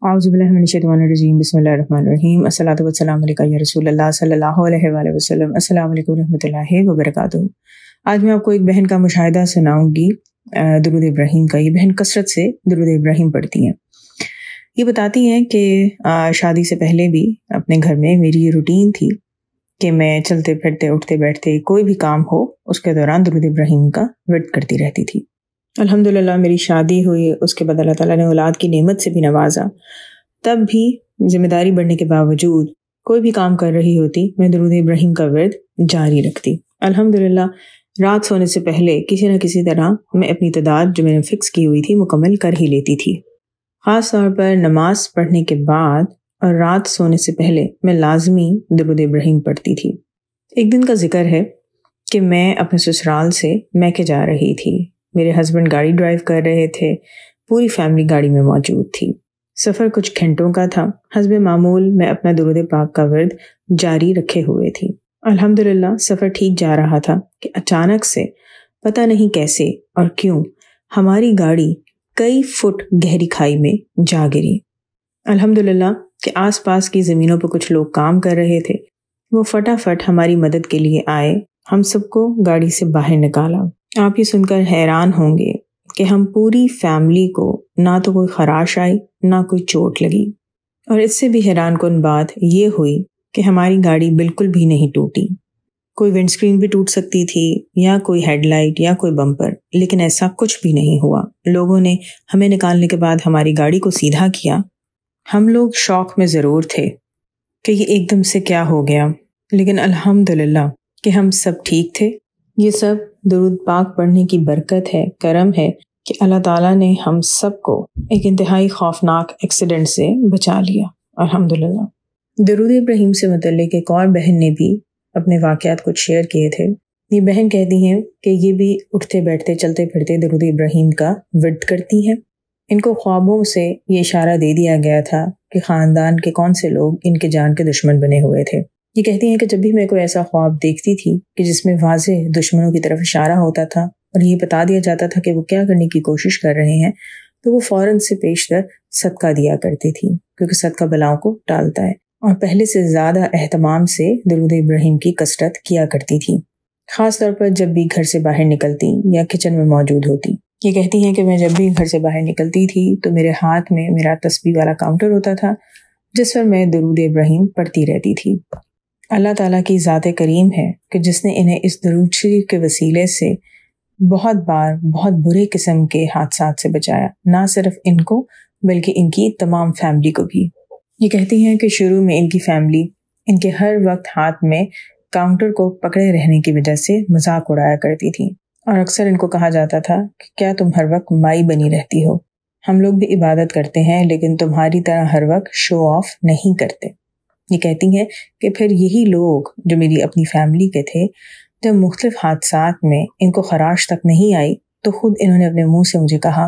औज़ुबिल्लाहि मिनश्शैतानिर्रजीम बिस्मिल्लाहिर्रहमानिर्रहीम अस्सलातु वस्सलामु अलैका या रसूलल्लाह सल्लल्लाहु अलैहि वसल्लम। अस्सलामु अलैकुम रहमतुल्लाहि व बरकातुहू। आज मैं आपको एक बहन का मुशाहिदा सुनाऊंगी दुरूद इब्राहीम का। ये बहन कसरत से दुरूद इब्राहीम पढ़ती हैं। ये बताती हैं कि शादी से पहले भी अपने घर में मेरी ये रूटीन थी कि मैं चलते फिरते उठते बैठते कोई भी काम हो उसके दौरान दुरूद इब्राहीम का विर्द करती रहती थी। अल्हम्दुलिल्लाह मेरी शादी हुई, उसके बाद अल्लाह ताला ने औलाद की नेमत से भी नवाजा। तब भी जिम्मेदारी बढ़ने के बावजूद कोई भी काम कर रही होती मैं दुरूद इब्राहीम का विर्द जारी रखती। अल्हम्दुलिल्लाह रात सोने से पहले किसी न किसी तरह मैं अपनी तादाद जो मैंने फ़िक्स की हुई थी मुकम्मल कर ही लेती थी। ख़ास तौर पर नमाज पढ़ने के बाद और रात सोने से पहले मैं लाजमी दुरूद इब्राहीम पढ़ती थी। एक दिन का जिक्र है कि मैं अपने ससुराल से मैके जा रही थी। मेरे हस्बैंड गाड़ी ड्राइव कर रहे थे, पूरी फैमिली गाड़ी में मौजूद थी। सफ़र कुछ घंटों का था। हस्बे मामूल मैं अपना दुरूद पाक का विर्द जारी रखे हुए थी। अल्हम्दुलिल्लाह सफ़र ठीक जा रहा था कि अचानक से पता नहीं कैसे और क्यों हमारी गाड़ी कई फुट गहरी खाई में जा गिरी। अल्हम्दुलिल्लाह कि आसपास की ज़मीनों पर कुछ लोग काम कर रहे थे। वो फटाफट हमारी मदद के लिए आए, हम सबको गाड़ी से बाहर निकाला। आप ये सुनकर हैरान होंगे कि हम पूरी फैमिली को ना तो कोई खराश आई ना कोई चोट लगी, और इससे भी हैरान कुन बात ये हुई कि हमारी गाड़ी बिल्कुल भी नहीं टूटी। कोई विंडस्क्रीन भी टूट सकती थी या कोई हेडलाइट या कोई बम्पर, लेकिन ऐसा कुछ भी नहीं हुआ। लोगों ने हमें निकालने के बाद हमारी गाड़ी को सीधा किया। हम लोग शौक में ज़रूर थे कि ये एकदम से क्या हो गया, लेकिन अल्हम्दुलिल्लाह कि हम सब ठीक थे। ये सब दुरूद पाक पढ़ने की बरकत है, करम है कि अल्लाह ताला ने हम सबको एक इंतहाई खौफनाक एक्सीडेंट से बचा लिया, अल्हम्दुलिल्लाह। दुरूद इब्राहीम से मुतल्लिक एक और बहन ने भी अपने वाक़यात कुछ शेयर किए थे। ये बहन कहती हैं कि ये भी उठते बैठते चलते फिरते दुरूद इब्राहीम का विर्द करती हैं। इनको ख्वाबों से ये इशारा दे दिया गया था कि ख़ानदान के कौन से लोग इनके जान के दुश्मन बने हुए थे। ये कहती हैं कि जब भी मैं कोई ऐसा ख्वाब देखती थी कि जिसमें वाज़ेह दुश्मनों की तरफ इशारा होता था और ये बता दिया जाता था कि वो क्या करने की कोशिश कर रहे हैं, तो वो फ़ौरन से पेशतर सदका दिया करती थी, क्योंकि सदका बलाओं को टालता है, और पहले से ज़्यादा एहतमाम से दुरूद इब्राहीम की कसरत किया करती थी, ख़ास तौर पर जब भी घर से बाहर निकलती या किचन में मौजूद होती। ये कहती हैं कि मैं जब भी घर से बाहर निकलती थी तो मेरे हाथ में मेरा तस्बीह वाला काउंटर होता था जिस पर मैं दुरूद इब्राहीम पढ़ती रहती थी। अल्लाह ताला की ज़ात करीम है कि जिसने इन्हें इस दुरूद शरीफ के वसीले से बहुत बार बहुत बुरे किस्म के हादसात से बचाया, ना सिर्फ इनको बल्कि इनकी तमाम फैमिली को भी। ये कहती हैं कि शुरू में इनकी फैमिली इनके हर वक्त हाथ में काउंटर को पकड़े रहने की वजह से मजाक उड़ाया करती थी, और अक्सर इनको कहा जाता था कि क्या तुम हर वक्त माई बनी रहती हो, हम लोग भी इबादत करते हैं लेकिन तुम्हारी तरह हर वक्त शो ऑफ नहीं करते। ये कहती हैं कि फिर यही लोग जो मेरी अपनी फैमिली के थे, जब मुख्तलिफ हादसात में इनको खराश तक नहीं आई तो ख़ुद इन्होंने अपने मुंह से मुझे कहा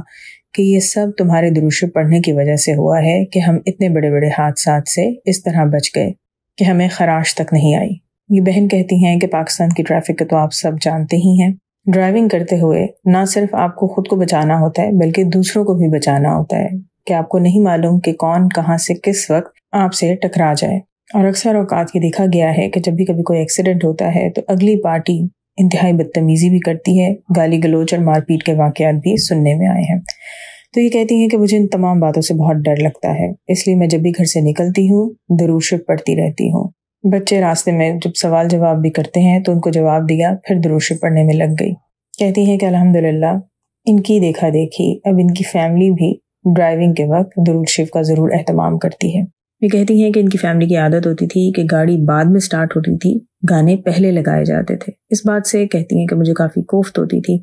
कि ये सब तुम्हारे दुरूद शरीफ पढ़ने की वजह से हुआ है कि हम इतने बड़े बड़े हादसात से इस तरह बच गए कि हमें खराश तक नहीं आई। ये बहन कहती हैं कि पाकिस्तान की ट्रैफिक का तो आप सब जानते ही हैं। ड्राइविंग करते हुए ना सिर्फ आपको खुद को बचाना होता है बल्कि दूसरों को भी बचाना होता है कि आपको नहीं मालूम कि कौन कहाँ से किस वक्त आपसे टकरा जाए। और अक्सर औकात ये देखा गया है कि जब भी कभी कोई एक्सीडेंट होता है तो अगली पार्टी इंतहाई बदतमीज़ी भी करती है, गाली गलोच और मारपीट के वाक़यात भी सुनने में आए हैं। तो ये कहती हैं कि मुझे इन तमाम बातों से बहुत डर लगता है, इसलिए मैं जब भी घर से निकलती हूँ दुरूद शरीफ पढ़ती रहती हूँ। बच्चे रास्ते में जब सवाल जवाब भी करते हैं तो उनको जवाब दिया, फिर दुरूद शरीफ पढ़ने में लग गई। कहती हैं कि अल्हम्दुलिल्लाह इनकी देखा देखी अब इनकी फैमिली भी ड्राइविंग के वक्त दुरूद शरीफ का ज़रूर एहतमाम करती है। ये कहती हैं कि इनकी फैमिली की आदत होती थी कि गाड़ी बाद में स्टार्ट होती थी, गाने पहले लगाए जाते थे। इस बात से कहती हैं कि मुझे काफ़ी कोफ्त होती थी।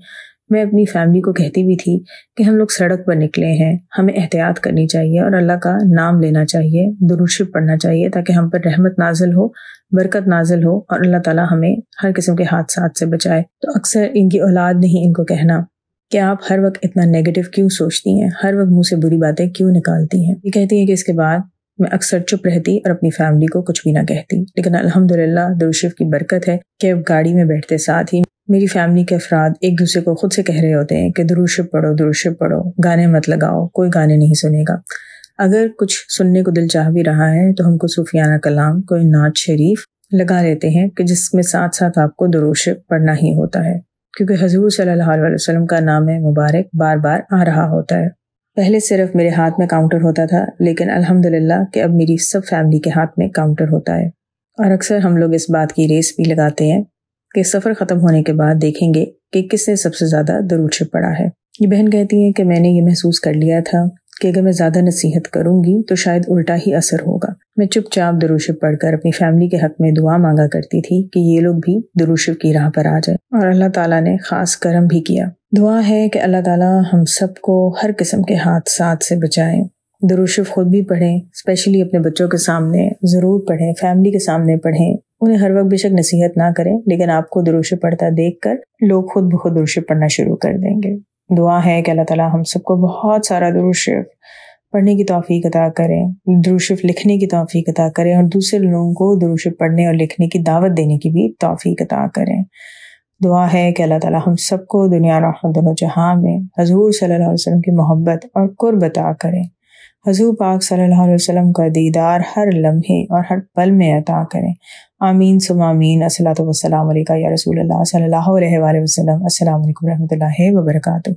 मैं अपनी फैमिली को कहती भी थी कि हम लोग सड़क पर निकले हैं, हमें एहतियात करनी चाहिए और अल्लाह का नाम लेना चाहिए, दुरूद शरीफ पढ़ना चाहिए ताकि हम पर रहमत नाजिल हो, बरकत नाजिल हो और अल्लाह ताला हमें हर किस्म के हादसात से बचाए। तो अक्सर इनकी औलाद ने ही इनको कहना कि आप हर वक्त इतना नेगेटिव क्यों सोचती हैं, हर वक्त मुँह से बुरी बातें क्यों निकालती हैं। ये कहती हैं कि इसके बाद मैं अक्सर चुप रहती और अपनी फैमिली को कुछ भी ना कहती, लेकिन अल्हम्दुलिल्लाह दुरूद शरीफ की बरकत है कि अब गाड़ी में बैठते साथ ही मेरी फैमिली के अफराद एक दूसरे को खुद से कह रहे होते हैं कि दुरूद शरीफ पढ़ो, दुरूद शरीफ पढ़ो, गाने मत लगाओ, कोई गाने नहीं सुनेगा। اگر کچھ سننے کو دل چاہ بھی رہا ہے تو ہم کو صوفیانہ کلام، کوئی نعت شریف لگا لیتے ہیں کہ جس میں ساتھ ساتھ آپ کو درود شریف پڑھنا ہی ہوتا ہے، کیونکہ حضور صلی اللہ علیہ وسلم کا نام مبارک بار بار آ رہا ہوتا ہے۔ پہلے صرف میرے ہاتھ میں کاؤنٹر ہوتا تھا، لیکن الحمدللہ کہ اب میری سب فیملی کے ہاتھ میں کاؤنٹر ہوتا ہے، اور اکثر ہم لوگ اس بات کی ریس بھی لگاتے ہیں کہ سفر ختم ہونے کے بعد دیکھیں گے کہ کس نے سب سے زیادہ درود شریف پڑھا ہے۔ یہ بہن کہتی ہے کہ میں نے یہ محسوس کر لیا تھا کہ اگر میں زیادہ نصیحت کروں گی تو شاید الٹا ہی اثر ہوگا۔ میں چپ چاپ درود شریف پڑھ کر اپنی فیملی کے حق میں دعا مانگا کرتی تھی کہ یہ لوگ بھی درود شریف کی راہ پر آ جائے، اور اللہ تعالیٰ نے خاص کرم بھی کیا۔ دعا ہے کہ اللہ تعالیٰ ہم سب کو ہر قسم کے حادثات سے بچائیں۔ درود شریف خود بھی پڑھیں، اسپیشلی اپنے بچوں کے سامنے ضرور پڑھیں، فیملی کے سامنے پڑھیں۔ انہیں ہر وقت بے شک نصیحت نہ کریں، لیکن آپ کو درود شریف پڑھتا دیکھ کر لوگ خود بخود درود شریف پڑھنا شروع کر دیں گے۔ دعا ہے کہ اللہ تعالیٰ ہم سب کو بہت سارا درود شریف پڑھنے کی توفیق عطا کریں، درود شریف لکھنے کی توفیق عطا کریں، اور دوسرے لوگوں کو درود شریف پڑھنے اور لکھنے کی دعوت دینے کی بھی توفیق عطا کریں۔ دعا ہے کہ اللہ تعالیٰ ہم سب کو دنیا اور آخرت دونوں جہاں میں حضور صلی اللہ علیہ وسلم کی محبت اور قرب عطا کریں، حضور پاک صلی اللہ علیہ وسلم کا دیدار ہر لمحے اور ہر پل میں عطا کریں۔ آمین ثم آمین۔ الصلاۃ والسلام علیکہ یا رسول اللہ صلی اللہ علیہ وآلہ وسلم۔ السلام علیکم ورحمۃ اللہ وبرکاتہ۔